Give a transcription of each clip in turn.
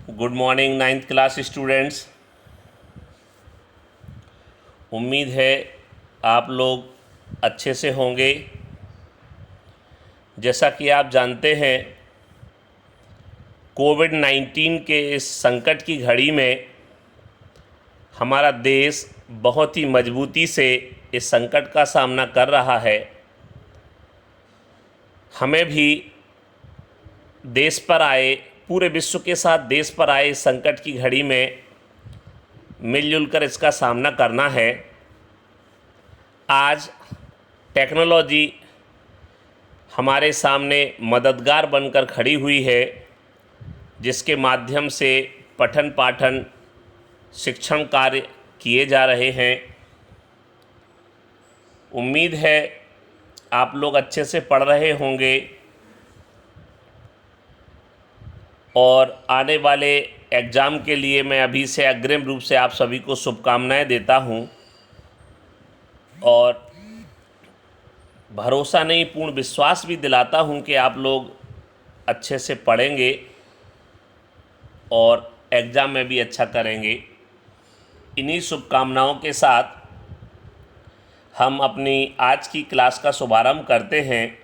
Good morning ninth class students. उम्मीद है आप लोग अच्छे से होंगे। जैसा कि आप जानते हैं, कोविड-19 के इस संकट की घड़ी में हमारा देश बहुत ही मजबूती से इस संकट का सामना कर रहा है। हमें भी देश पर आए, पूरे विश्व के साथ देश पर आए इस संकट की घड़ी में मिलजुल कर इसका सामना करना है। आज टेक्नोलॉजी हमारे सामने मददगार बनकर खड़ी हुई है, जिसके माध्यम से पठन पाठन शिक्षण कार्य किए जा रहे हैं। उम्मीद है आप लोग अच्छे से पढ़ रहे होंगे और आने वाले एग्ज़ाम के लिए मैं अभी से अग्रिम रूप से आप सभी को शुभकामनाएं देता हूं और भरोसा नहीं, पूर्ण विश्वास भी दिलाता हूं कि आप लोग अच्छे से पढ़ेंगे और एग्ज़ाम में भी अच्छा करेंगे। इन्हीं शुभकामनाओं के साथ हम अपनी आज की क्लास का शुभारंभ करते हैं।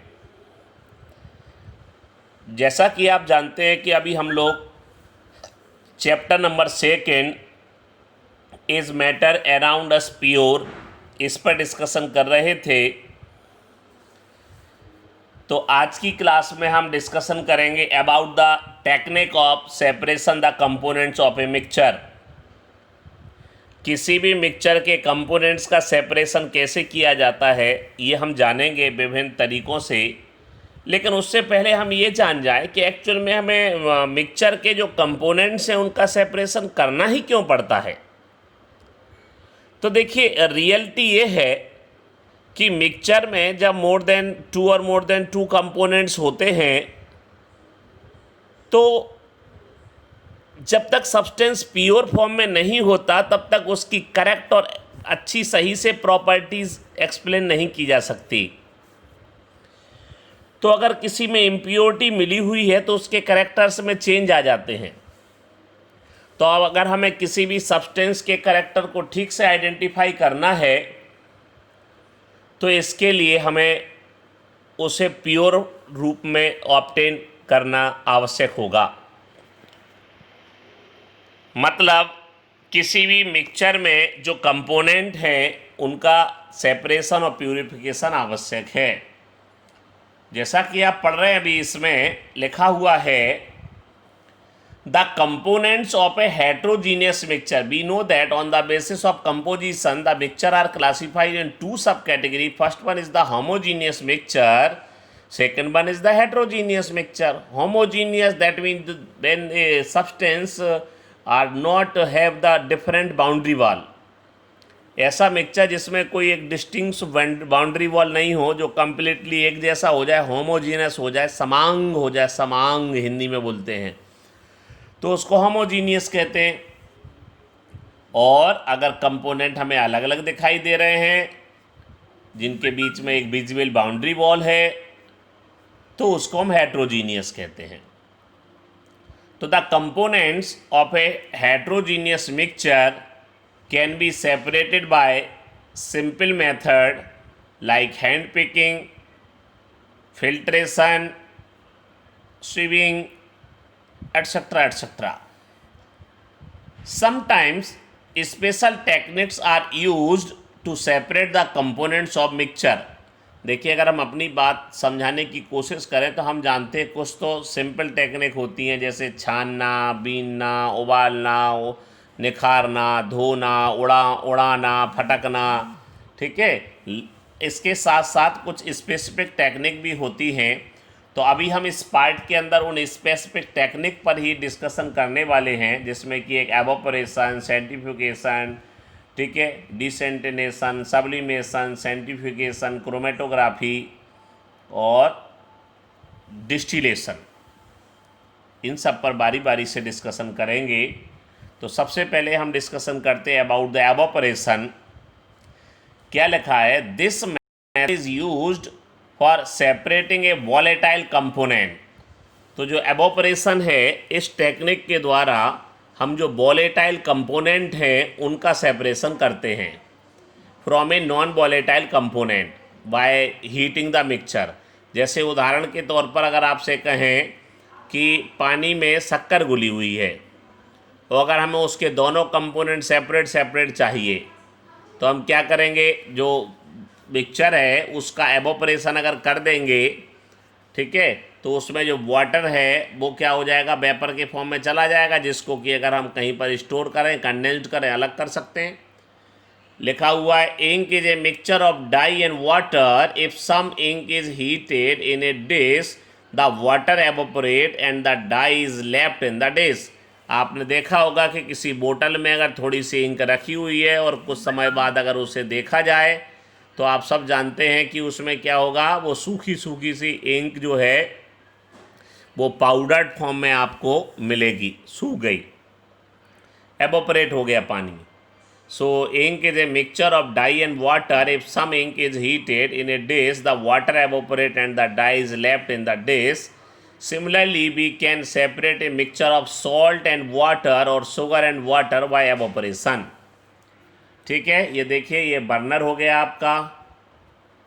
जैसा कि आप जानते हैं कि अभी हम लोग chapter number 2 is matter around us pure इस पर डिस्कशन कर रहे थे। तो आज की क्लास में हम डिस्कशन करेंगे about the technique of separation the components of a mixture. किसी भी मिक्सचर के कंपोनेंट्स का सेपरेशन कैसे किया जाता है ये हम जानेंगे विभिन्न तरीक़ों से। लेकिन उससे पहले हम ये जान जाएं कि एक्चुअल में हमें मिक्सचर के जो कंपोनेंट्स हैं उनका सेपरेशन करना ही क्यों पड़ता है। तो देखिए, रियलिटी ये है कि मिक्सचर में जब मोर देन टू कंपोनेंट्स होते हैं तो जब तक सब्सटेंस प्योर फॉर्म में नहीं होता तब तक उसकी करेक्ट और अच्छी सही से प्रॉपर्टीज़ एक्सप्लेन नहीं की जा सकती। तो अगर किसी में इम्प्योरिटी मिली हुई है तो उसके करेक्टर्स में चेंज आ जाते हैं। तो अब अगर हमें किसी भी सब्सटेंस के करेक्टर को ठीक से आइडेंटिफाई करना है तो इसके लिए हमें उसे प्योर रूप में ऑब्टेन करना आवश्यक होगा। मतलब किसी भी मिक्सचर में जो कंपोनेंट हैं उनका सेपरेशन और प्यूरिफिकेशन आवश्यक है। जैसा कि आप पढ़ रहे हैं, अभी इसमें लिखा हुआ है the components of a heterogeneous mixture. We know that on the basis of composition the mixture are classified into sub category. First one is the homogeneous mixture, second one is the heterogeneous mixture. Homogeneous, that means when a substance are not have the different boundary wall. ऐसा mixture जिसमें कोई एक distinct boundary wall नहीं हो, जो completely एक जैसा हो जाए, होमोजीनियस हो जाए, समांग हो जाए, समांग हिंदी में बोलते हैं, तो उसको होमोजीनियस कहते हैं। और अगर कंपोनेंट हमें अलग अलग दिखाई दे रहे हैं जिनके बीच में एक विजिबल बाउंड्री वॉल है तो उसको हम हेट्रोजीनियस कहते हैं। तो the components of a heterogeneous mixture can be separated bye simple method like hand picking, filtration, sieving, etc. etc. Sometimes special techniques are used to separate the components of mixture. देखिए, अगर हम अपनी बात समझाने की कोशिश करें तो हम जानते हैं कुछ तो सिंपल टेक्निक होती हैं, जैसे छानना, बीनना, उबालना, निखारना, धोना, उड़ाना, फटकना। ठीक है, इसके साथ साथ कुछ स्पेसिफिक टेक्निक भी होती हैं। तो अभी हम इस पार्ट के अंदर उन स्पेसिफिक टेक्निक पर ही डिस्कशन करने वाले हैं, जिसमें कि एक एवोपरेशन, सेंट्रीफ्यूगेशन, ठीक है, डिसेंटिनेशन, सब्लिमेशन, सेंट्रीफ्यूगेशन, क्रोमेटोग्राफी और डिस्टिलेशन। इन सब पर बारी बारी से डिस्कशन करेंगे। तो सबसे पहले हम डिस्कशन करते हैं अबाउट द एवोपरेशन। क्या लिखा है? This method is used for separating A volatile component. तो जो एवोपरेशन है, इस टेक्निक के द्वारा हम जो वॉलेटाइल कंपोनेंट हैं उनका सेपरेशन करते हैं from a non volatile component by heating the mixture. जैसे उदाहरण के तौर पर अगर आपसे कहें कि पानी में शक्कर घुली हुई है, तो अगर हमें उसके दोनों कंपोनेंट सेपरेट सेपरेट चाहिए तो हम क्या करेंगे, जो मिक्सचर है उसका एवोपरेशन अगर कर देंगे, ठीक है, तो उसमें जो वाटर है वो क्या हो जाएगा, वेपर के फॉर्म में चला जाएगा, जिसको कि अगर हम कहीं पर स्टोर करें, कंडेंस्ड करें, अलग कर सकते हैं। लिखा हुआ है ink is a mixture of dye and water, if some ink is heated in a dish the water evaporate and the dye is left in the dish. आपने देखा होगा कि किसी बोतल में अगर थोड़ी सी इंक रखी हुई है और कुछ समय बाद अगर उसे देखा जाए तो आप सब जानते हैं कि उसमें क्या होगा, वो सूखी सूखी सी इंक जो है वो पाउडर्ड फॉर्म में आपको मिलेगी, सूख गई, एवोपरेट हो गया पानी। So ink is a mixture of dye and water. If some ink is heated in a dish, the water evaporate and the dye is left in the dish. Similarly, we can separate a mixture of salt and water or sugar and water by evaporation. ठीक है, ये देखिए, ये burner हो गया आपका,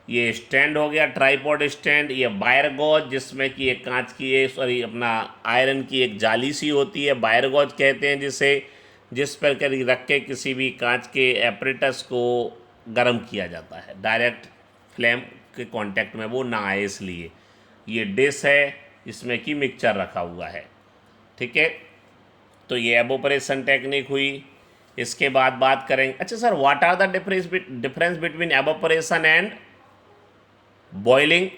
ये stand हो गया, ट्राईपॉड स्टैंड, ये वायर गॉज जिसमें कि एक कांच की है, सॉरी अपना आयरन की एक जाली सी होती है, वायर गॉज कहते हैं जिसे, जिस पर करी रख के किसी भी कांच के एपरेटस को गर्म किया जाता है, डायरेक्ट फ्लेम के कांटेक्ट में वो ना आए इसलिए। ये डिश है, इसमें कि मिक्सचर रखा हुआ है, ठीक है। तो ये एवोपरेशन टेक्निक हुई। इसके बाद बात करेंगे, अच्छा sir, what are the difference between evaporation and boiling.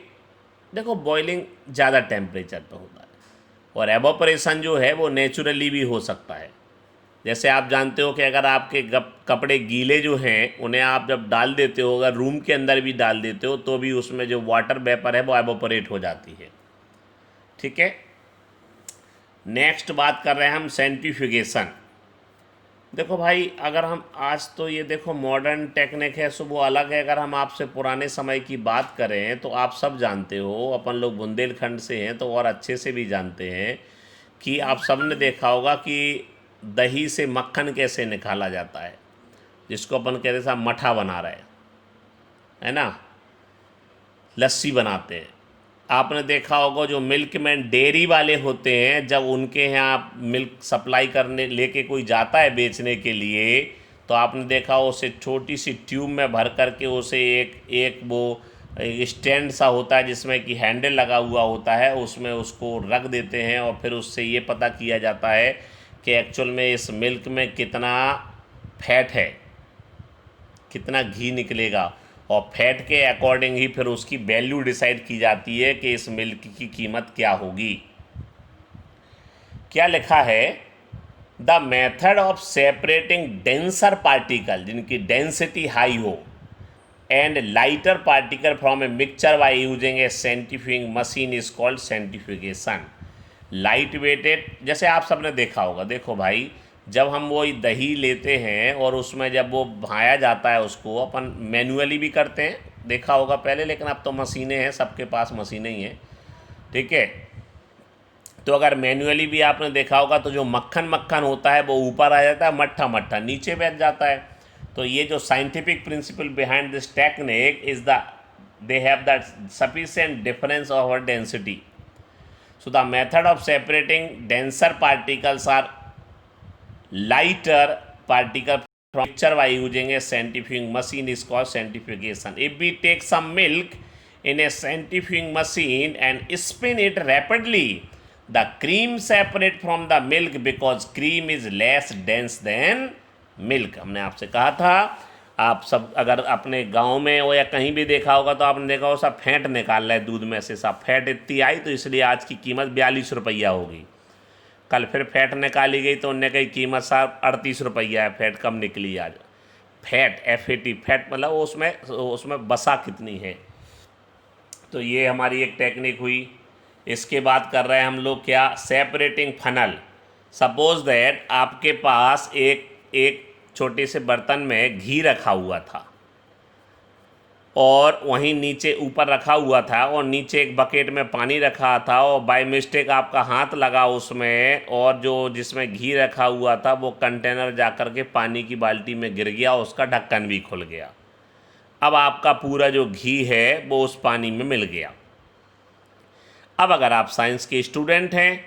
देखो, बॉइलिंग ज़्यादा टेम्परेचर पे होता है और एवोपरेशन जो है वो नेचुरली भी हो सकता है। जैसे आप जानते हो कि अगर आपके कपड़े गीले जो हैं उन्हें आप जब डाल देते हो, अगर रूम के अंदर भी डाल देते हो तो भी उसमें जो वाटर वेपर है वो एवोपरेट हो जाती है, ठीक है। नेक्स्ट बात कर रहे हैं हम सेंट्रीफ्यूगेशन। देखो भाई, अगर हम आज तो ये देखो मॉडर्न टेक्निक है सो वो अलग है। अगर हम आपसे पुराने समय की बात करें तो आप सब जानते हो, अपन लोग बुंदेलखंड से हैं तो और अच्छे से भी जानते हैं कि आप सब ने देखा होगा कि दही से मक्खन कैसे निकाला जाता है, जिसको अपन कहते साहब मठा बना रहे हैं, है ना, लस्सी बनाते हैं। आपने देखा होगा जो मिल्कमैन डेयरी वाले होते हैं, जब उनके यहाँ मिल्क सप्लाई करने लेके कोई जाता है बेचने के लिए, तो आपने देखा उसे छोटी सी ट्यूब में भर करके उसे एक वो स्टैंड सा होता है जिसमें कि हैंडल लगा हुआ होता है, उसमें उसको रख देते हैं और फिर उससे ये पता किया जाता है कि एक्चुअल में इस मिल्क में कितना फैट है, कितना घी निकलेगा, और फैट के अकॉर्डिंग ही फिर उसकी वैल्यू डिसाइड की जाती है कि इस मिल्क की कीमत क्या होगी। क्या लिखा है, the method of separating denser particle जिनकी डेंसिटी हाई हो and lighter particle from a mixture by using a centrifuging machine is called centrifugation. Light weighted, जैसे आप सबने देखा होगा, देखो भाई, जब हम वो दही लेते हैं और उसमें जब वो भाया जाता है उसको अपन मैनुअली भी करते हैं, देखा होगा पहले, लेकिन अब तो मशीनें हैं, सबके पास मशीनें ही हैं, ठीक है। तो अगर मैनुअली भी आपने देखा होगा तो जो मक्खन मक्खन होता है वो ऊपर आ जाता है, मट्ठा मट्ठा नीचे बैठ जाता है। तो ये जो scientific principle behind this technique is they have the sufficient difference of density. So the method of separating denser particles are lighter particle from mixture by using a centrifuging machine is called centrifugation. If we take some milk in a centrifuging machine and spin it rapidly, the cream separate from the milk because cream is less dense than milk. हमने आपसे कहा था, आप सब अगर अपने गांव में हो या कहीं भी देखा होगा तो आपने देखा हो सब फैट निकाल रहा है दूध में से, सब फैट इतनी आई तो इसलिए आज की कीमत 42 रुपया होगी। कल फिर फैट निकाली गई तो उनने कही कीमत साहब 38 रुपया है, फैट कम निकली आज। फैट FAT, फैट मतलब उसमें बसा कितनी है। तो ये हमारी एक टेक्निक हुई। इसके बाद कर रहे हैं हम लोग क्या, सेपरेटिंग फनल। सपोज दैट आपके पास एक छोटे से बर्तन में घी रखा हुआ था और वहीं नीचे ऊपर रखा हुआ था और नीचे एक बकेट में पानी रखा था और बाय मिस्टेक आपका हाथ लगा उसमें और जो जिसमें घी रखा हुआ था वो कंटेनर जा कर के पानी की बाल्टी में गिर गया, उसका ढक्कन भी खुल गया। अब आपका पूरा जो घी है वो उस पानी में मिल गया। अब अगर आप साइंस के स्टूडेंट हैं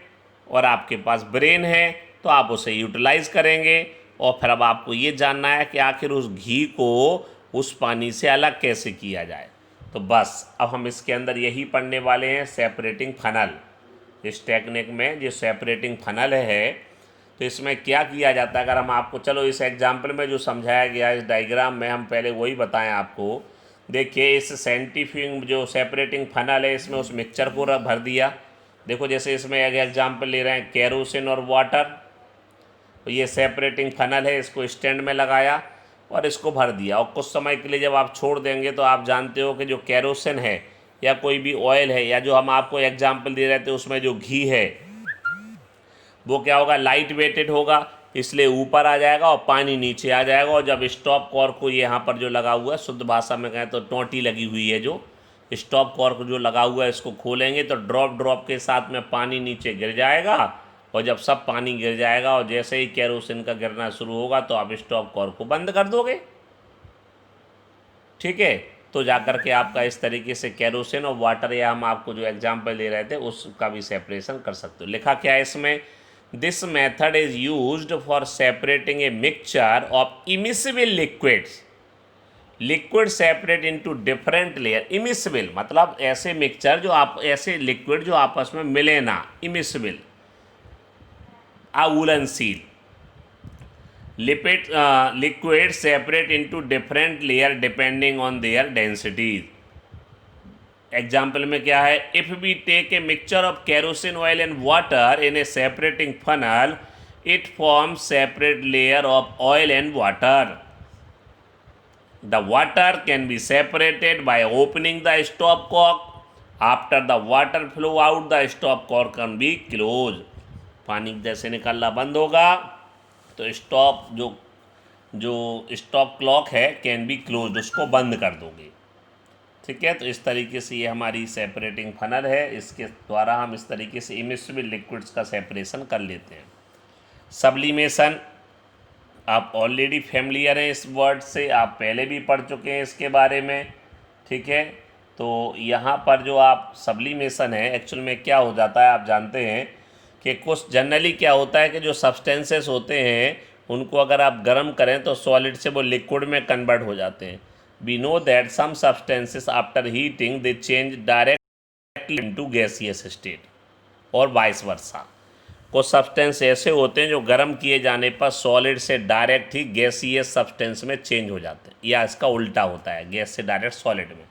और आपके पास ब्रेन है तो आप उसे यूटिलाइज करेंगे और फिर अब आपको ये जानना है कि आखिर उस घी को उस पानी से अलग कैसे किया जाए। तो बस अब हम इसके अंदर यही पढ़ने वाले हैं, सेपरेटिंग फनल। इस टेक्निक में जो सेपरेटिंग फनल है तो इसमें क्या किया जाता है, अगर हम आपको चलो इस एग्जाम्पल में जो समझाया गया इस डायग्राम में हम पहले वही बताएं आपको। देखिए इस साइंटिफिक जो सेपरेटिंग फनल है इसमें उस मिक्सचर को भर दिया। देखो जैसे इसमें एक एग्जाम्पल ले रहे हैं केरोसिन और वाटर, तो ये सेपरेटिंग फनल है, इसको स्टैंड में लगाया और इसको भर दिया और कुछ समय के लिए जब आप छोड़ देंगे तो आप जानते हो कि जो केरोसिन है या कोई भी ऑयल है या जो हम आपको एग्जाम्पल दे रहे थे उसमें जो घी है वो क्या होगा, लाइट वेटेड होगा, इसलिए ऊपर आ जाएगा और पानी नीचे आ जाएगा। और जब स्टॉप कॉर्क को यहाँ पर जो लगा हुआ है, शुद्ध भाषा में कहें तो टोंटी लगी हुई है, जो स्टॉप कॉर्क जो लगा हुआ है इसको खोलेंगे तो ड्रॉप ड्रॉप के साथ में पानी नीचे गिर जाएगा और जब सब पानी गिर जाएगा और जैसे ही केरोसिन का गिरना शुरू होगा तो आप स्टॉप कॉर्क को बंद कर दोगे। ठीक है, तो जाकर के आपका इस तरीके से केरोसिन और वाटर या हम आपको जो एग्जाम्पल दे रहे थे उसका भी सेपरेशन कर सकते हो। लिखा क्या है इसमें, this method is used for separating a mixture of immiscible liquids. Liquid separate into different layer. Immiscible मतलब ऐसे मिक्सचर जो आप ऐसे लिक्विड जो आपस में मिले ना, इमिसिबल अवुलनशील। Liquid separate into different layer depending on their densities. Example में क्या है, if we take a mixture of kerosene oil and water in a separating funnel it forms separate layer of oil and water. The water can be separated by opening the stop cork. After the water flow out, the stop cork can be closed. पानी जैसे निकलना बंद होगा तो stop जो stop clock है can be close, उसको बंद कर दोगे। ठीक है, तो इस तरीके से ये हमारी सेपरेटिंग फनल है, इसके द्वारा हम इस तरीके से इमिसिबल लिक्विड्स का सेपरेशन कर लेते हैं। सब्लिमेशन, आप ऑलरेडी फैमिलियर हैं इस वर्ड से, आप पहले भी पढ़ चुके हैं इसके बारे में। ठीक है, तो यहाँ पर जो आप सब्लिमेशन है एक्चुअल में क्या हो जाता है आप जानते हैं कि कुछ जनरली क्या होता है कि जो सब्सटेंसेस होते हैं उनको अगर आप गर्म करें तो सॉलिड से वो लिक्विड में कन्वर्ट हो जाते हैं। We know that some substances after heating they change directly into gaseous state और वाइस वर्सा। कुछ सब्सटेंस ऐसे होते हैं जो गर्म किए जाने पर सॉलिड से डायरेक्ट ही गैसियस सब्सटेंस में चेंज हो जाते हैं, या इसका उल्टा होता है, गैस से डायरेक्ट सॉलिड में।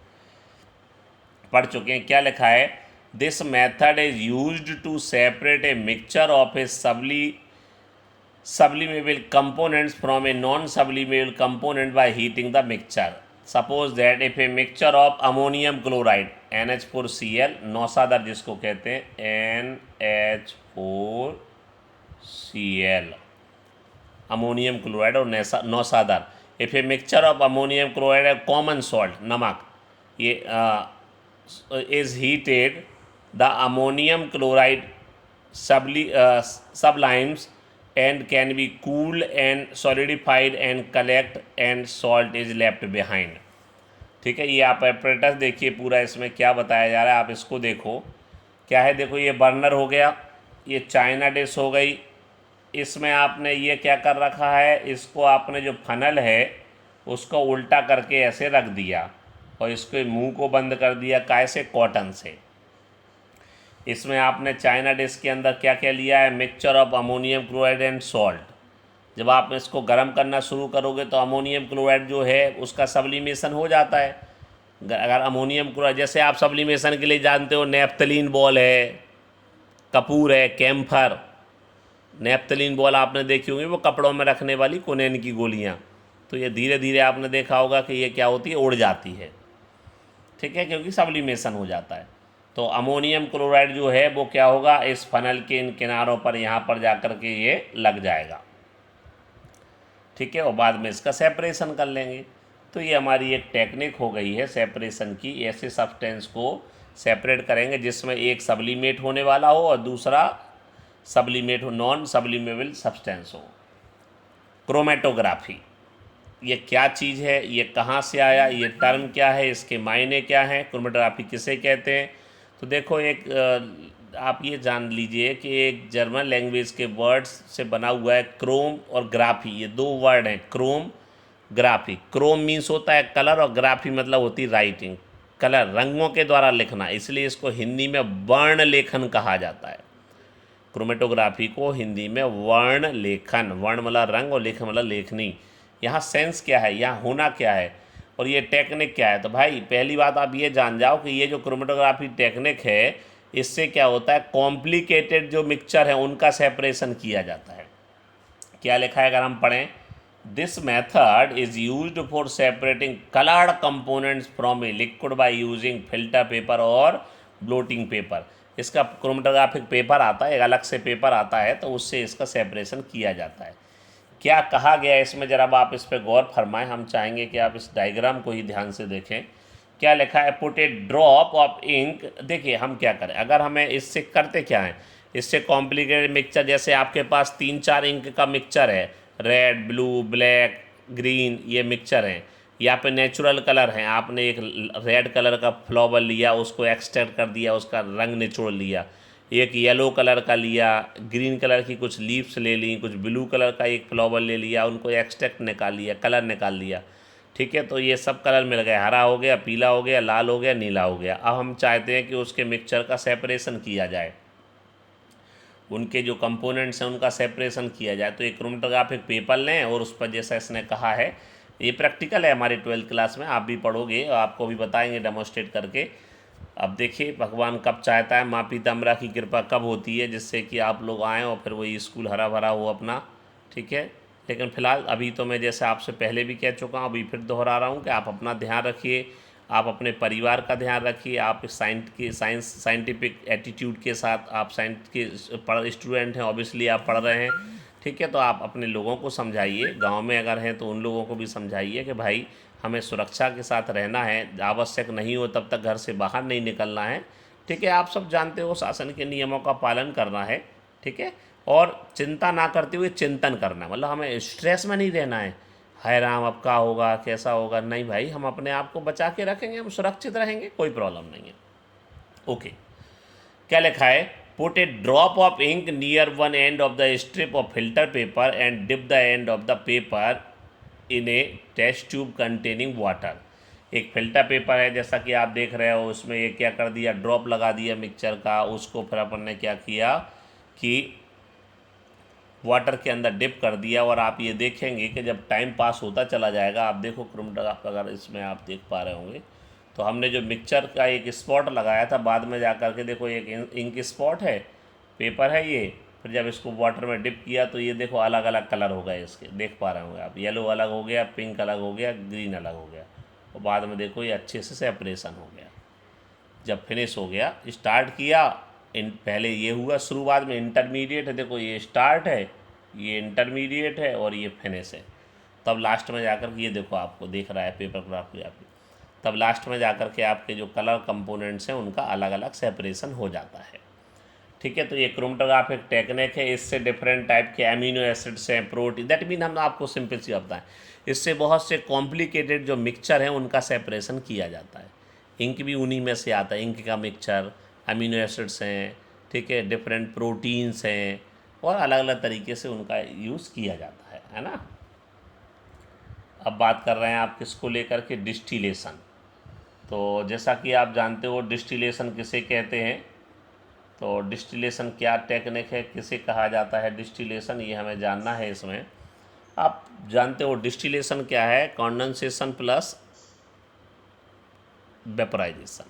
पढ़ चुके हैं, क्या लिखा है, this method is used to separate a mixture of a sublimable components from a non-sublimable component by heating the mixture. Suppose that if a mixture of ammonium chloride NH4Cl, नौसादर जिसको कहते हैं NH4Cl, अमोनियम क्लोराइड और नौसादर, if a mixture of ammonium chloride common salt नमक ये is heated, the ammonium chloride sublimes and can be cooled and solidified and collect and salt is left behind. ठीक है, ये आप apparatus देखिए पूरा इसमें क्या बताया जा रहा है, आप इसको देखो क्या है। देखो ये बर्नर हो गया, ये चाइना डिश हो गई, इसमें आपने ये क्या कर रखा है, इसको आपने जो फनल है उसको उल्टा करके ऐसे रख दिया और इसके मुंह को बंद कर दिया, कैसे, कॉटन से। इसमें आपने चाइना डिश के अंदर क्या क्या लिया है, mixture of ammonium chloride and salt. जब आप इसको गर्म करना शुरू करोगे तो अमोनियम क्लोराइड जो है उसका सब्लिमेशन हो जाता है। अगर अमोनियम क्लोराइड, जैसे आप सब्लिमेशन के लिए जानते हो नेफ्थलीन बॉल है, कपूर है, कैम्फर। नेफ्थलीन बॉल आपने देखी होंगी, वो कपड़ों में रखने वाली कोनेन की गोलियाँ, तो ये धीरे धीरे आपने देखा होगा कि ये क्या होती है, उड़ जाती है। ठीक है, क्योंकि सब्लिमेशन हो जाता है। तो अमोनियम क्लोराइड जो है वो क्या होगा, इस फनल के इन किनारों पर यहाँ पर जाकर के ये लग जाएगा। ठीक है, और बाद में इसका सेपरेशन कर लेंगे। तो ये हमारी एक टेक्निक हो गई है सेपरेशन की। ऐसे सब्सटेंस को सेपरेट करेंगे जिसमें एक सब्लिमेट होने वाला हो और दूसरा सब्लिमेट हो, नॉन सब्लिमेबल सब्सटेंस हो। क्रोमेटोग्राफी ये क्या चीज़ है, ये कहाँ से आया, ये टर्म क्या है, इसके मायने क्या हैं, क्रोमेटोग्राफी किसे कहते हैं? तो देखो एक आप ये जान लीजिए कि एक जर्मन लैंग्वेज के वर्ड्स से बना हुआ है क्रोम और ग्राफी, ये दो वर्ड हैं, क्रोम ग्राफी। क्रोम मीन्स होता है कलर और ग्राफी मतलब होती है राइटिंग, कलर रंगों के द्वारा लिखना, इसलिए इसको हिंदी में वर्ण लेखन कहा जाता है। क्रोमेटोग्राफी को हिंदी में वर्ण लेखन, वर्ण मतलब रंग और लेखन मतलब लेखनी। यहाँ सेंस क्या है, यहाँ होना क्या है और ये टेक्निक क्या है? तो भाई पहली बात आप ये जान जाओ कि ये जो क्रोमेटोग्राफी टेक्निक है इससे क्या होता है, कॉम्प्लिकेटेड जो मिक्सचर है उनका सेपरेशन किया जाता है। क्या लिखा है अगर हम पढ़ें, this method is used for separating coloured components from a liquid by using filter paper और ब्लोटिंग पेपर। इसका क्रोमेटोग्राफिक पेपर आता है, एक अलग से पेपर आता है, तो उससे इसका सेपरेशन किया जाता है। क्या कहा गया है इसमें, जरा आप इस पर गौर फरमाएं। हम चाहेंगे कि आप इस डायग्राम को ही ध्यान से देखें। क्या लिखा है, put a drop of ink. देखिए हम क्या करें, अगर हमें इससे करते क्या है, इससे कॉम्प्लिकेटेड मिक्सचर, जैसे आपके पास 3-4 इंक का मिक्सचर है, रेड, ब्लू, ब्लैक, ग्रीन, ये मिक्सचर हैं, या पे नेचुरल कलर हैं, आपने एक रेड कलर का फ्लावर लिया, उसको एक्सट्रैक्ट कर दिया, उसका रंग निचोड़ लिया, एक येलो कलर का लिया, ग्रीन कलर की कुछ लीव्स ले ली, कुछ ब्लू कलर का एक फ्लावर ले लिया, उनको एक्सट्रैक्ट निकाल लिया, कलर निकाल लिया, ठीक है। तो ये सब कलर मिल गए, हरा हो गया, पीला हो गया, लाल हो गया, नीला हो गया। अब हम चाहते हैं कि उसके मिक्सचर का सेपरेशन किया जाए, उनके जो कंपोनेंट्स हैं उनका सेपरेशन किया जाए। तो एक क्रोमेटोग्राफिक पेपर लें और उस पर, जैसा इसने कहा है, ये प्रैक्टिकल है हमारी 12th क्लास में, आप भी पढ़ोगे और आपको भी बताएंगे डेमोस्ट्रेट करके। अब देखिए भगवान कब चाहता है, माँ पीताम्बरा की कृपा कब होती है जिससे कि आप लोग आएँ और फिर वही स्कूल हरा भरा हो अपना, ठीक है। लेकिन फ़िलहाल अभी तो मैं जैसे आपसे पहले भी कह चुका हूँ, अभी फिर दोहरा रहा हूँ कि आप अपना ध्यान रखिए, आप अपने परिवार का ध्यान रखिए, आप साइंटिफिक एटीट्यूड के साथ, आप साइंस के स्टूडेंट हैं, ऑब्वियसली आप पढ़ रहे हैं, ठीक है। तो आप अपने लोगों को समझाइए, गांव में अगर हैं तो उन लोगों को भी समझाइए कि भाई हमें सुरक्षा के साथ रहना है, आवश्यक नहीं हो तब तक घर से बाहर नहीं निकलना है, ठीक है। आप सब जानते हो शासन के नियमों का पालन करना है, ठीक है। और चिंता ना करते हुए चिंतन करना है, मतलब हमें स्ट्रेस में नहीं रहना है, हाय राम अब क्या होगा कैसा होगा, नहीं भाई, हम अपने आप को बचा के रखेंगे, हम सुरक्षित रहेंगे, कोई प्रॉब्लम नहीं है। ओके, क्या लिखा है, put a drop of ink near one end of the strip of filter paper and dip the end of the paper in a test tube containing water. एक फिल्टर पेपर है जैसा कि आप देख रहे हो, उसमें ये क्या कर दिया, ड्रॉप लगा दिया मिक्सचर का, उसको फिर अपन ने क्या किया कि वाटर के अंदर डिप कर दिया। और आप ये देखेंगे कि जब टाइम पास होता चला जाएगा, आप देखो क्रोमेटोग्राफ अगर इसमें आप देख पा रहे होंगे, तो हमने जो मिक्सचर का एक स्पॉट लगाया था, बाद में जा कर के देखो एक इंक स्पॉट है, पेपर है ये, फिर जब इसको वाटर में डिप किया तो ये देखो अलग अलग कलर हो गए इसके, देख पा रहे होंगे आप, येलो अलग हो गया, पिंक अलग हो गया, ग्रीन अलग हो गया, और बाद में देखो ये अच्छे से सेपरेशन हो गया। जब फिनिश हो गया, स्टार्ट किया, पहले ये हुआ शुरुआत में इंटरमीडिएट है, देखो ये स्टार्ट है, ये इंटरमीडिएट है और ये फिनिश है, तब लास्ट में जाकर के ये देखो आपको देख रहा है पेपर ग्राफी, तब लास्ट में जाकर के आपके जो कलर कंपोनेंट्स हैं उनका अलग अलग सेपरेशन हो जाता है, ठीक है। तो ये क्रोमेटोग्राफिक टेक्निक है, इससे डिफरेंट टाइप के अमीनो एसिड्स हैं, प्रोटीन, दैट मीन हम आपको सिंपल सी बताएं, इससे बहुत से कॉम्प्लिकेटेड जो मिक्सचर हैं उनका सेपरेशन किया जाता है। इंक भी उन्हीं में से आता है, इंक का मिक्सचर, अमीनो एसिड्स हैं, ठीक है, डिफरेंट प्रोटीन्स हैं, और अलग अलग तरीके से उनका यूज़ किया जाता है ना। अब बात कर रहे हैं आप किसको लेकर के, डिस्टिलेशन। तो जैसा कि आप जानते हो डिस्टिलेशन किसे कहते हैं, तो डिस्टिलेशन क्या टेक्निक है, किसे कहा जाता है डिस्टिलेशन, ये हमें जानना है। इसमें आप जानते हो डिस्टिलेशन क्या है, कंडेंसेशन प्लस वेपराइजेशन,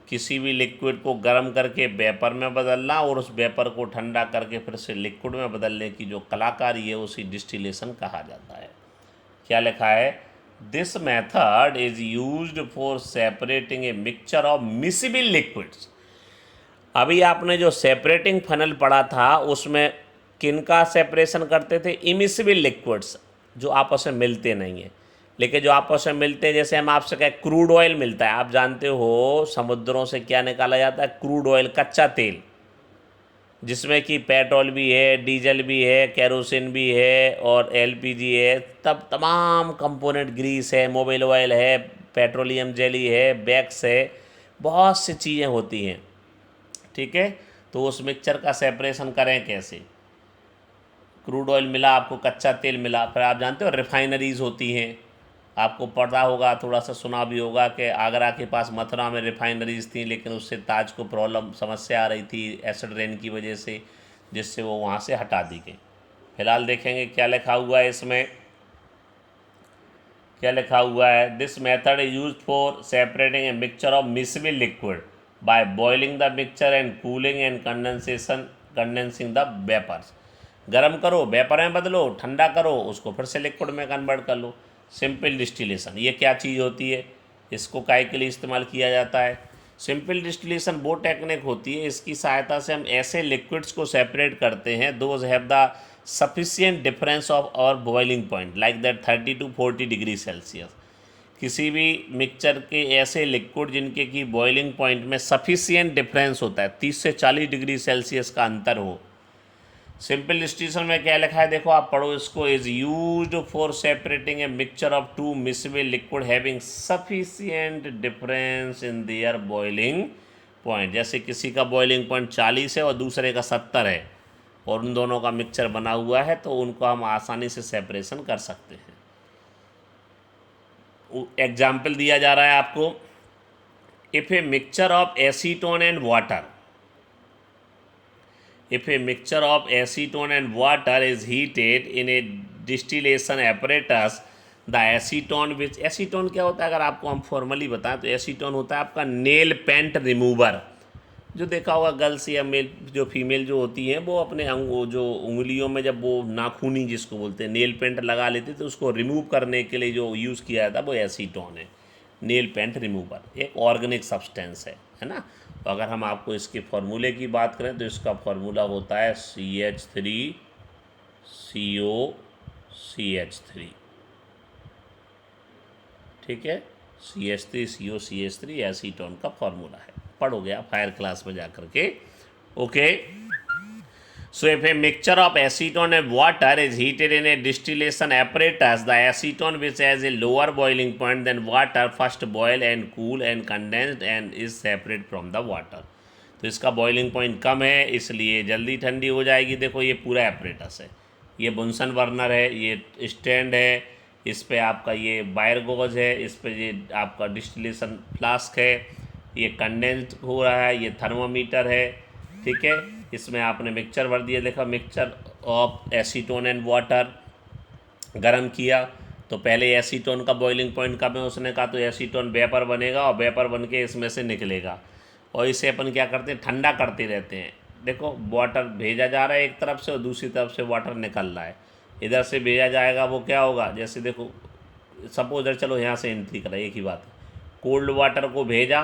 किसी भी लिक्विड को गर्म करके वेपर में बदलना और उस वेपर को ठंडा करके फिर से लिक्विड में बदलने की जो कलाकारी है उसी डिस्टिलेशन कहा जाता है। क्या लिखा है, this method is used for separating a mixture of miscible liquids. अभी आपने जो सेपरेटिंग फनल पढ़ा था उसमें किनका सेपरेशन करते थे, इमिसिबल लिक्विड्स, जो आपस में मिलते नहीं हैं। लेकिन जो आपस में मिलते हैं, जैसे हम आपसे कहें क्रूड ऑयल मिलता है, आप जानते हो समुद्रों से क्या निकाला जाता है, क्रूड ऑयल, कच्चा तेल, जिसमें कि पेट्रोल भी है, डीजल भी है, केरोसिन भी है और एलपीजी है, तब तमाम कंपोनेंट, ग्रीस है, मोबिल ऑयल है, पेट्रोलियम जेली है, वैक्स है, बहुत सी चीज़ें होती हैं। ठीक है, तो उस मिक्सचर का सेपरेशन करें कैसे? क्रूड ऑयल मिला आपको, कच्चा तेल मिला, फिर आप जानते हो रिफाइनरीज होती हैं, आपको पता होगा, थोड़ा सा सुना भी होगा कि आगरा के पास मथुरा में रिफाइनरीज थी, लेकिन उससे ताज को प्रॉब्लम, समस्या आ रही थी एसिड रेन की वजह से, जिससे वो वहाँ से हटा दी गई। फिलहाल देखेंगे क्या लिखा हुआ है इसमें, क्या लिखा हुआ है। This method is use for separating a mixture of miscible liquid by boiling the mixture and cooling and condensing the vapours. गर्म करो, वेपर में बदलो, ठंडा करो, उसको फिर से लिक्विड में कन्वर्ट कर लो। सिंपल डिस्टिलेशन, ये क्या चीज़ होती है, इसको काय के लिए इस्तेमाल किया जाता है? सिंपल डिस्टिलेशन वो टेक्निक होती है, इसकी सहायता से हम ऐसे लिक्विड्स को सेपरेट करते हैं those have the sufficient difference of our boiling point like that 30 to 40 degree Celsius. किसी भी मिक्सचर के ऐसे लिक्विड जिनके की बॉइलिंग पॉइंट में सफिशिएंट डिफरेंस होता है, 30 से 40 डिग्री सेल्सियस का अंतर हो। सिंपल डिस्टिलेशन में क्या लिखा है, देखो आप पढ़ो इसको। Is used for separating a mixture of two miscible liquid having sufficient difference in their boiling point. जैसे किसी का बॉइलिंग पॉइंट 40 है और दूसरे का 70 है, और उन दोनों का मिक्सचर बना हुआ है, तो उनको हम आसानी से सेपरेशन कर सकते हैं। एग्जाम्पल दिया जा रहा है आपको। If A mixture of acetone and water, if a mixture of acetone and water is heated in a distillation apparatus, the acetone which, acetone क्या होता है अगर आपको हम फॉर्मली बताएं तो acetone होता है आपका नेल पेंट रिमूवर। जो देखा होगा गर्ल्स या मेल, जो फीमेल जो होती हैं वो अपने जो उंगलियों में जब वो नाखूनी जिसको बोलते हैं नेल पेंट लगा लेते, तो उसको रिमूव करने के लिए जो यूज़ किया जाता है वो एसीटोन है। नेल पेंट रिमूवर एक ऑर्गेनिक सब्सटेंस है ना। तो अगर हम आपको इसके फार्मूले की बात करें तो इसका फार्मूला होता है CH3COCH3। ठीक है, CH3COCH3 एसीटोन का फार्मूला है, पढ़ोगे आप हायर क्लास में जा करके। Okay, so if a mixture of acetone and water is heated in a distillation apparatus, the acetone which has a lower boiling point than water first boil and cool and condensed and is separate from the water। तो इसका boiling point कम है, इसलिए जल्दी ठंडी हो जाएगी। देखो ये पूरा एपरेटस है, ये बुनसन बर्नर है, ये स्टैंड है, इस पे आपका ये वायर गोज है, इस पे ये आपका डिस्टिलेशन फ्लास्क है, ये कंडेंस्ड हो रहा है, ये थर्मोमीटर है। ठीक है, इसमें आपने मिक्सचर भर दिया, देखा mixture of acetone and water गरम किया, तो पहले एसीटोन का बॉइलिंग पॉइंट कम है, उसने कहा तो एसीटोन वेपर बनेगा और वेपर बन के इसमें से निकलेगा, और इसे अपन क्या करते हैं, ठंडा करते रहते हैं। देखो वाटर भेजा जा रहा है एक तरफ से और दूसरी तरफ से वाटर निकल रहा है, इधर से भेजा जाएगा वो क्या होगा, जैसे देखो सपोज इधर चलो यहाँ से एंट्री करा, एक ही बात है, कोल्ड वाटर को भेजा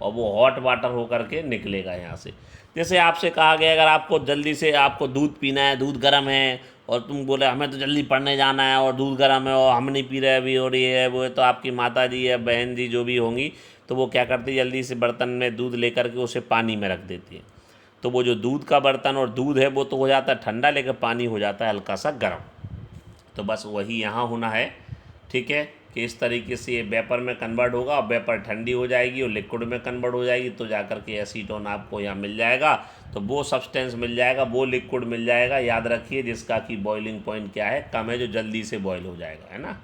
और वो हॉट वाटर होकर के निकलेगा यहाँ से। जैसे आपसे कहा गया अगर आपको जल्दी से आपको दूध पीना है, दूध गर्म है, और तुम बोले हमें तो जल्दी पढ़ने जाना है और दूध गर्म है और हम नहीं पी रहे अभी, और ये है वो है, तो आपकी माता जी या बहन जी जो भी होंगी तो वो क्या करती है, जल्दी से बर्तन में दूध लेकर के उसे पानी में रख देती है। तो वो जो दूध का बर्तन और दूध है वो तो हो जाता है ठंडा, लेकिन पानी हो जाता है हल्का सा गर्म। तो बस वही यहाँ होना है। ठीक है, कि इस तरीके से ये वेपर में कन्वर्ट होगा और वेपर ठंडी हो जाएगी और लिक्विड में कन्वर्ट हो जाएगी, तो जा कर के एसीटोन आपको यहाँ मिल जाएगा। तो वो सब्सटेंस मिल जाएगा, वो लिक्विड मिल जाएगा, याद रखिए, जिसका कि बॉइलिंग पॉइंट क्या है, कम है, जो जल्दी से बॉयल हो जाएगा, है ना।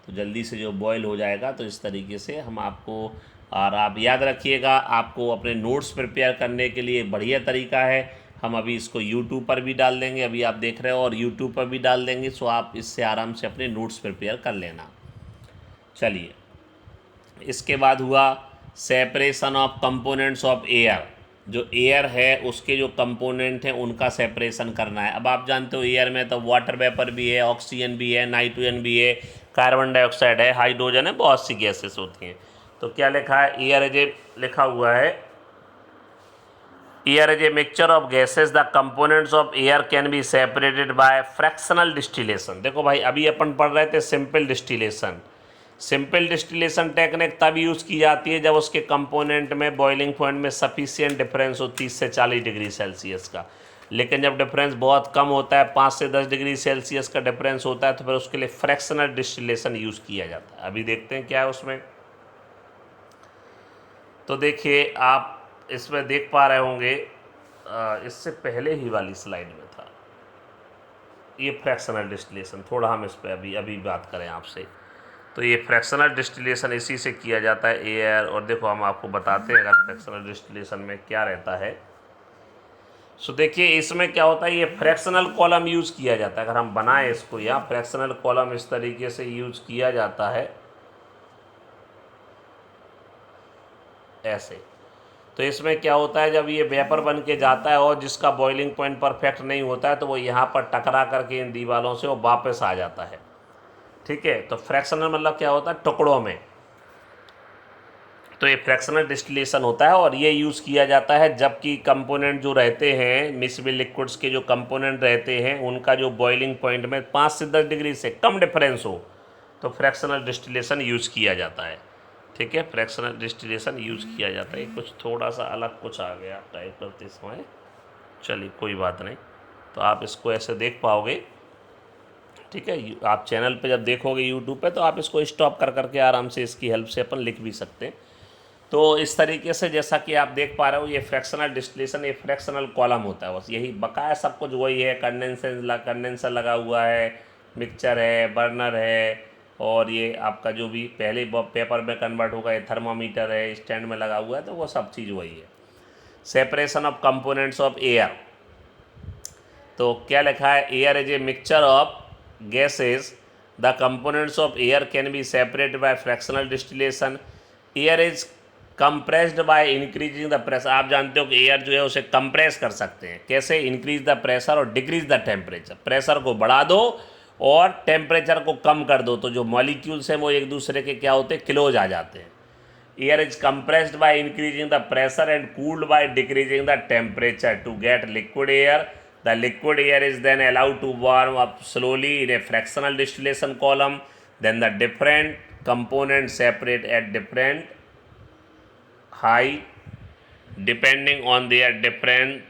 तो जल्दी से जो बॉयल हो जाएगा, तो इस तरीके से हम आपको, और आप याद रखिएगा, आपको अपने नोट्स प्रिपेयर करने के लिए बढ़िया तरीका है, हम अभी इसको यूट्यूब पर भी डाल देंगे, अभी आप देख रहे हो, और यूट्यूब पर भी डाल देंगे, सो आप इससे आराम से अपने नोट्स प्रिपेयर कर लेना। चलिए, इसके बाद हुआ separation of components of air. जो एयर है उसके जो कंपोनेंट हैं उनका सेपरेशन करना है। अब आप जानते हो एयर में तो वाटर वेपर भी है, ऑक्सीजन भी है, नाइट्रोजन भी है, कार्बन डाइऑक्साइड है, हाइड्रोजन है, बहुत सी गैसेस होती हैं। तो क्या लिखा है, एयर एज ए, लिखा हुआ है air as a mixture of gases, the components of air can be separated by fractional distillation. देखो भाई, अभी अपन पढ़ रहे थे simple distillation, simple distillation technique तब यूज़ की जाती है जब उसके कंपोनेंट में बॉइलिंग पॉइंट में सफिशिएंट डिफरेंस हो 30 से 40 डिग्री सेल्सियस का। लेकिन जब डिफरेंस बहुत कम होता है, 5 से 10 डिग्री सेल्सियस का डिफरेंस होता है, तो फिर उसके लिए फ्रैक्शनल डिस्टिलेशन यूज़ किया जाता है। अभी देखते हैं क्या है उसमें। तो देखिए, आप इसमें देख पा रहे होंगे, इससे पहले ही वाली स्लाइड में था ये फ्रैक्शनल डिस्टिलेशन। थोड़ा हम इस पर अभी बात करें आपसे। तो ये फ्रैक्शनल डिस्टिलेशन इसी से किया जाता है, एयर। और देखो, हम आपको बताते हैं अगर फ्रैक्शनल डिस्टिलेशन में क्या रहता है। सो देखिए, इसमें क्या होता है, ये फ्रैक्शनल कॉलम यूज़ किया जाता है। अगर हम बनाएं इसको, या फ्रैक्शनल कॉलम इस तरीके से यूज़ किया जाता है, ऐसे। तो इसमें क्या होता है, जब ये वेपर बन के जाता है और जिसका बॉइलिंग पॉइंट परफेक्ट नहीं होता है, तो वो यहाँ पर टकरा करके इन दीवारों से वो वापस आ जाता है। ठीक है, तो फ्रैक्शनल मतलब क्या होता है, टुकड़ों में। तो ये फ्रैक्शनल डिस्टिलेशन होता है और ये यूज़ किया जाता है जबकि कंपोनेंट जो रहते हैं, मिक्सिबल लिक्विड्स के जो कंपोनेंट रहते हैं, उनका जो बॉइलिंग पॉइंट में 5 से 10 डिग्री से कम डिफरेंस हो, तो फ्रैक्शनल डिस्टिलेशन यूज़ किया जाता है। ठीक है, फ्रैक्शनल डिस्टिलेशन यूज़ किया जाता है। कुछ थोड़ा सा अलग कुछ आ गया टाइप करते समय, चलिए कोई बात नहीं। तो आप इसको ऐसे देख पाओगे। ठीक है, आप चैनल पे जब देखोगे यूट्यूब पे, तो आप इसको स्टॉप कर करके आराम से इसकी हेल्प से अपन लिख भी सकते हैं। तो इस तरीके से जैसा कि आप देख पा रहे हो, ये फ्रैक्शनल डिस्टिलेशन, ये फ्रैक्शनल कॉलम होता है। बस यही बकाया सब कुछ वही है। कंडेंसर लगा हुआ है, मिक्सचर है, बर्नर है, और ये आपका जो भी पहले पेपर में कन्वर्ट होगा, ये थर्मामीटर है, स्टैंड में लगा हुआ है, तो वो सब चीज़ वही है। Separation of components of air. तो क्या लिखा है, air is a mixture of gases. The components of air can be separated by fractional distillation. Air is compressed by increasing the pressure. आप जानते हो कि एयर जो है उसे कंप्रेस कर सकते हैं। कैसे? इंक्रीज द प्रेशर और डिक्रीज द टेम्परेचर। प्रेशर को बढ़ा दो और टेम्परेचर को कम कर दो, तो जो मॉलिक्यूल्स हैं वो एक दूसरे के क्या होते हैं, क्लोज आ जाते हैं। Air is compressed by increasing the pressure and cooled by decreasing the temperature to get liquid air. The liquid air is then allowed to warm up slowly in a fractional distillation column. Then the different components separate at different height depending on their different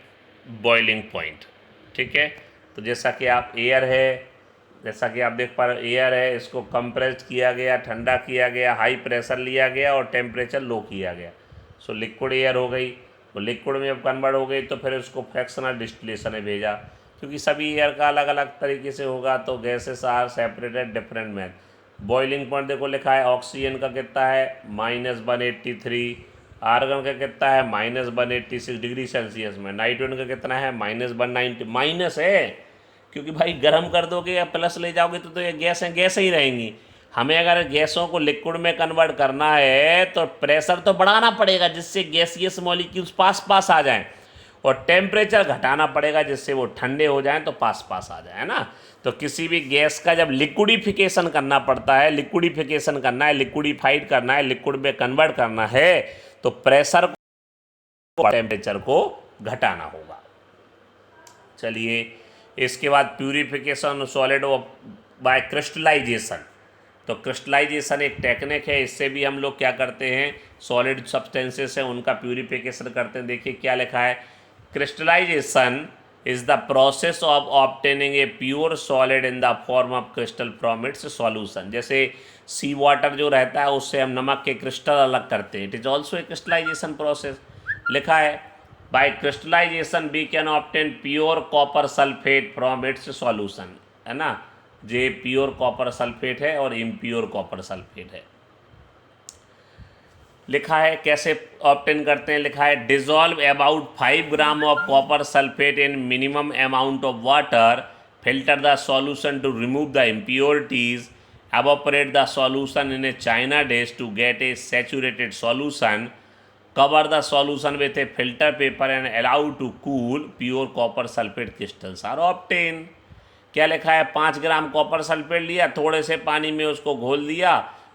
boiling point. ठीक है, तो जैसा कि आप air है, जैसा कि आप देख पा रहे हो, एयर है, इसको कंप्रेस्ड किया गया, ठंडा किया गया, हाई प्रेशर लिया गया और टेम्परेचर लो किया गया। सो लिक्विड एयर हो गई। वो लिक्विड में जब कन्वर्ट हो गई तो फिर उसको फ्रैक्शनल डिस्टिलेशन में भेजा, क्योंकि सभी एयर का अलग अलग तरीके से होगा, तो gases are separated different math. Boiling point देखो लिखा है, ऑक्सीजन का कितना है -183, आर्गन का कितना है -186 डिग्री सेल्सियस में, नाइट्रोजन का कितना है -190। माइनस है क्योंकि भाई गर्म कर दोगे या प्लस ले जाओगे तो ये गैस ही रहेंगी। हमें अगर गैसों को लिक्विड में कन्वर्ट करना है तो प्रेशर तो बढ़ाना पड़ेगा जिससे गैसियस मॉलिक्यूल्स पास पास आ जाएं, और टेम्परेचर घटाना पड़ेगा जिससे वो ठंडे हो जाएं तो पास पास आ जाए, है ना। तो किसी भी गैस का जब लिक्विडिफिकेशन करना पड़ता है, लिक्विडिफिकेशन करना है, लिक्विडिफाइड करना है, लिक्विड में कन्वर्ट करना है, तो प्रेशर को, टेम्परेचर को घटाना होगा। चलिए, इसके बाद प्यूरिफिकेशन सॉलिड बाय क्रिस्टलाइजेशन। तो क्रिस्टलाइजेशन एक टेक्निक है, इससे भी हम लोग क्या करते हैं, सॉलिड सब्सटेंसेस हैं उनका प्यूरिफिकेशन करते हैं। देखिए क्या लिखा है, crystallisation is the process of obtaining a pure solid in the form of crystal from its solution. जैसे सी वाटर जो रहता है उससे हम नमक के क्रिस्टल अलग करते हैं, it is also a crystallisation process. लिखा है by crystallisation we can obtain pure copper sulphate from its solution, है ना। ये प्योर कॉपर सल्फेट है और इम्प्योर कॉपर सल्फेट है। लिखा है कैसे ऑब्टेन करते हैं, लिखा है dissolve about 5 gram of copper sulphate in minimum amount of water, filter the solution to remove the impurities, evaporate the solution in a china dish to get a saturated solution, cover the solution with a filter paper and allow to cool, pure copper sulfate crystals are obtained। क्या लिखा है, 5 gram copper sulphate लिया, थोड़े से पानी में उसको घोल दिया,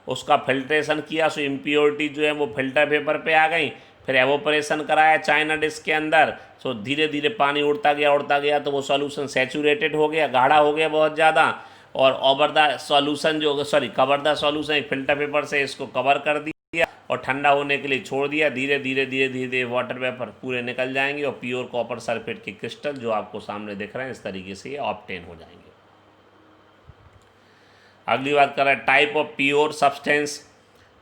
उसका फिल्ट्रेशन किया, सो इम्प्योरिटी जो है वो फिल्टर पेपर पे आ गई, फिर एवोपरेशन कराया चाइना डिश के अंदर, सो धीरे धीरे पानी उड़ता गया तो वो सॉल्यूशन सैचुरेटेड हो गया, गाढ़ा हो गया बहुत ज़्यादा, और ओवर द सॉल्यूशन जो कवर द सॉल्यूशन एक फिल्टर पेपर से इसको कवर कर दिया और ठंडा होने के लिए छोड़ दिया। धीरे धीरे धीरे धीरे धीरे वाटर वेपर पूरे निकल जाएंगे और प्योर कॉपर सल्फेट के क्रिस्टल जो आपको सामने दिख रहे हैं इस तरीके से ये ऑब्टेन हो जाएंगे। अगली बात कर रहे हैं टाइप ऑफ प्योर सब्सटेंस।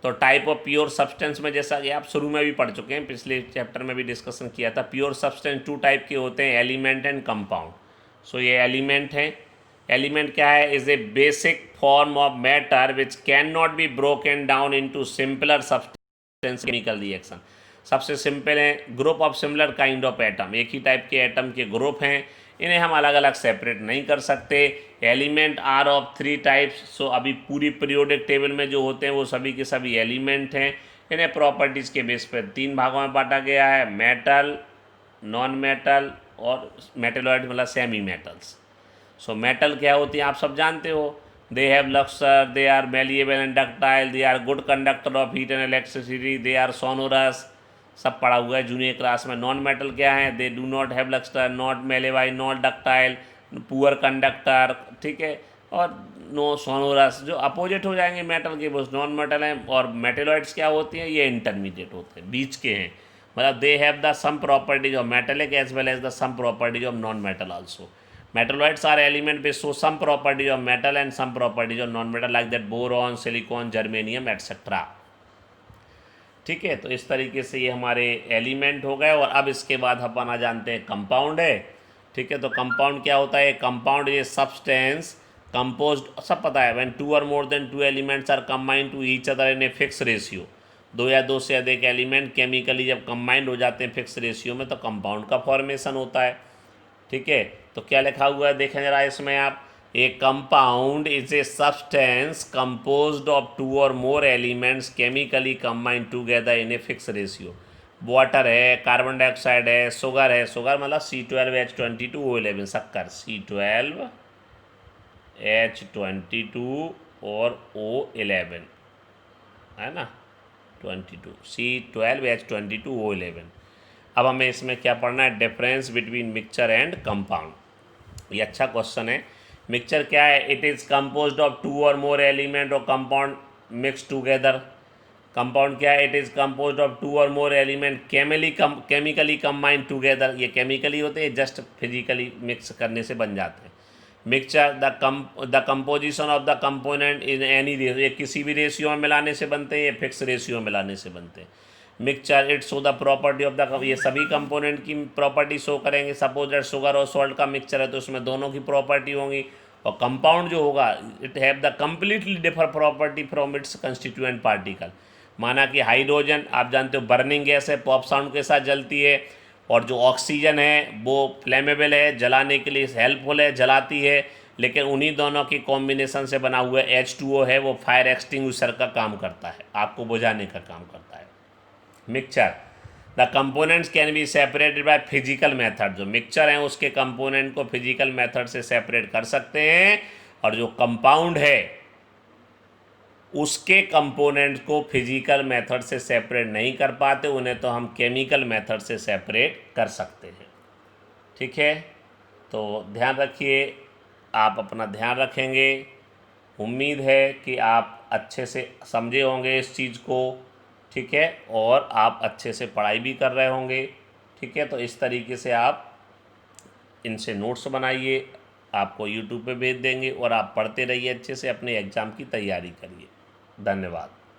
तो टाइप ऑफ प्योर सब्सटेंस में जैसा कि आप शुरू में भी पढ़ चुके हैं, पिछले चैप्टर में भी डिस्कशन किया था। प्योर सब्सटेंस 2 टाइप के होते हैं, एलिमेंट एंड कंपाउंड। सो ये एलिमेंट है। एलिमेंट क्या है? Is a basic form of matter which can not be broken down into simpler substance chemical reaction. सबसे सिंपल है group of similar kind of atom, एक ही टाइप के एटम के ग्रुप हैं, इन्हें हम अलग अलग सेपरेट नहीं कर सकते। Element are of 3 types. So अभी पूरी पीरियोडिक टेबल में जो होते हैं वो सभी के सभी एलिमेंट हैं। इन्हें प्रॉपर्टीज़ के बेस पर 3 भागों में बांटा गया है, मेटल, नॉन मेटल और मेटेलॉइड मतलब सेमी मेटल्स। सो मेटल क्या होती है आप सब जानते हो, they have lustre, they are malleable and ductile, they are good conductor of heat and electricity, they are sonorous, सब पढ़ा हुआ है जूनियर क्लास में। नॉन मेटल क्या है? They do not have lustre, not malleable, not ductile, poor conductor, ठीक है, और नो सोनोरस, जो अपोजिट हो जाएंगे मेटल के वो नॉन मेटल हैं। और मेटेलॉइड्स क्या होती हैं? ये इंटरमीडिएट होते हैं, बीच के हैं, मतलब they have the some properties of metallic as well as the some properties of non metal also. Metalloids are element which show some properties of metal and some properties of non-metal like that boron, silicon, germanium, etc. ठीक है, तो इस तरीके से ये हमारे element हो गए। और अब इसके बाद अपन आ जानते हैं कंपाउंड है। ठीक है, तो कंपाउंड क्या होता है? कंपाउंड ये सब्सटेंस कंपोज्ड, सब पता है, when 2 or more than 2 elements are combined to each other in a fixed ratio। 2 या 2 से अधिक एलिमेंट केमिकली जब कंबाइंड हो जाते हैं फिक्स रेशियो में तो कंपाउंड का फॉर्मेशन होता है। ठीक है, तो क्या लिखा हुआ है देखें जरा इसमें आप, ए compound is a substance composed of 2 or more elements chemically combined together in a fix ratio. Water है, कार्बन डाइऑक्साइड है, शुगर है, शुगर मतलब C12H22O11, शक्कर C12H22 और O11 है ना, 22 C12H22O11। अब हमें इसमें क्या पढ़ना है? Difference between mixture and compound. ये अच्छा क्वेश्चन है। मिक्सचर क्या है? It is composed of 2 or more element और कंपाउंड मिक्स टुगेदर। कंपाउंड क्या है? It is composed of 2 or more element chemically combined together. ये केमिकली होते हैं, जस्ट फिजिकली मिक्स करने से बन जाते हैं। Mixture the composition of the component in any ratio, ये किसी भी रेशियो में मिलाने से बनते हैं, ये फिक्स रेशियो में मिलाने से बनते हैं। Mixture it show the property of the, ये सभी कंपोनेंट की प्रॉपर्टी शो करेंगे। सपोज दैट शुगर और सॉल्ट का मिक्सचर है तो उसमें दोनों की प्रॉपर्टी होंगी। और कंपाउंड जो होगा it have the completely differ property from its constituent particle. माना कि हाइड्रोजन आप जानते हो बर्निंग गैस है, पॉप साउंड के साथ जलती है, और जो ऑक्सीजन है वो फ्लेमेबल है, जलाने के लिए हेल्पफुल है, जलाती है, लेकिन उन्हीं दोनों की कॉम्बिनेशन से बना हुआ H2O है वो फायर एक्सटिंग्विशर का काम करता है, आपको बुझाने का काम करता है। Mixture the components can be separated by physical method. जो मिक्सचर हैं उसके कंपोनेंट को फिजिकल मेथड से सेपरेट कर सकते हैं, और जो कंपाउंड है उसके कंपोनेंट्स को फिजिकल मेथड से सेपरेट नहीं कर पाते, उन्हें तो हम केमिकल मेथड से सेपरेट कर सकते हैं। ठीक है, तो ध्यान रखिए, आप अपना ध्यान रखेंगे। उम्मीद है कि आप अच्छे से समझे होंगे इस चीज़ को। ठीक है, और आप अच्छे से पढ़ाई भी कर रहे होंगे। ठीक है, तो इस तरीके से आप इनसे नोट्स बनाइए, आपको यूट्यूब पे भेज देंगे और आप पढ़ते रहिए अच्छे से, अपने एग्ज़ाम की तैयारी करिए। धन्यवाद।